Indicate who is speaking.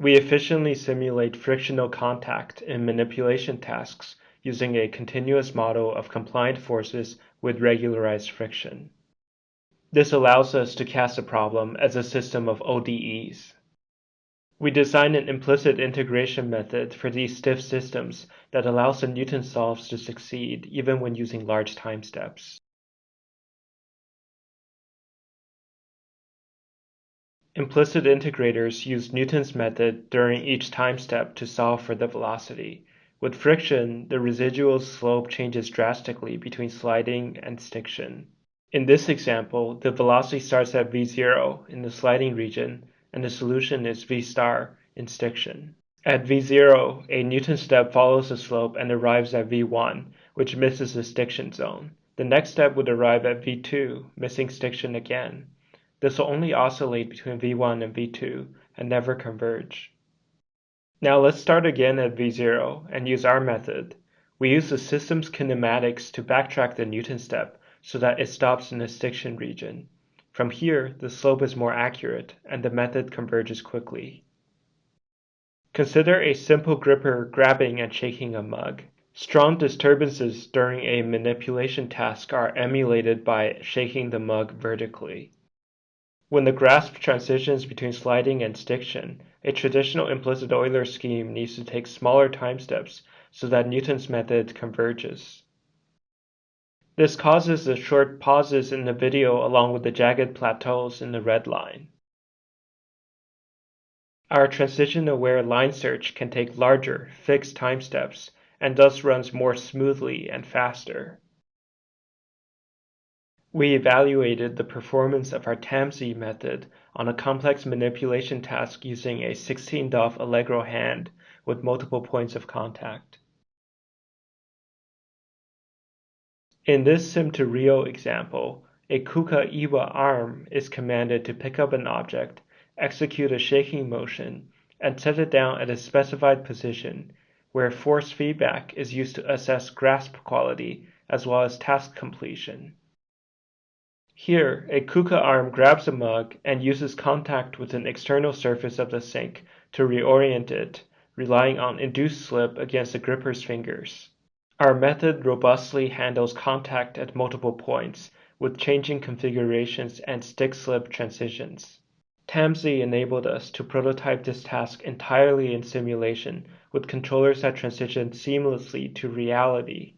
Speaker 1: We efficiently simulate frictional contact in manipulation tasks using a continuous model of compliant forces with regularized friction. This allows us to cast the problem as a system of ODEs. We designed an implicit integration method for these stiff systems that allows the Newton solves to succeed even when using large time steps. Implicit integrators use Newton's method during each time step to solve for the velocity. With friction, the residual slope changes drastically between sliding and stiction. In this example, the velocity starts at v0 in the sliding region, and the solution is v star in stiction. At v0, a Newton step follows the slope and arrives at v1, which misses the stiction zone. The next step would arrive at v2, missing stiction again. This will only oscillate between v1 and v2 and never converge. Now let's start again at v0 and use our method. We use the system's kinematics to backtrack the Newton step so that it stops in the stiction region. From here, the slope is more accurate and the method converges quickly. Consider a simple gripper grabbing and shaking a mug. Strong disturbances during a manipulation task are emulated by shaking the mug vertically. When the grasp transitions between sliding and stiction, a traditional implicit Euler scheme needs to take smaller time steps so that Newton's method converges. This causes the short pauses in the video along with the jagged plateaus in the red line. Our transition-aware line search can take larger, fixed time steps and thus runs more smoothly and faster. We evaluated the performance of our TAMSI method on a complex manipulation task using a 16-dove Allegro hand with multiple points of contact. In this sim-to-real example, a KUKA-IWA arm is commanded to pick up an object, execute a shaking motion, and set it down at a specified position, where force feedback is used to assess grasp quality as well as task completion. Here, a KUKA arm grabs a mug and uses contact with an external surface of the sink to reorient it, relying on induced slip against the gripper's fingers. Our method robustly handles contact at multiple points, with changing configurations and stick-slip transitions. TAMSI enabled us to prototype this task entirely in simulation, with controllers that transition seamlessly to reality,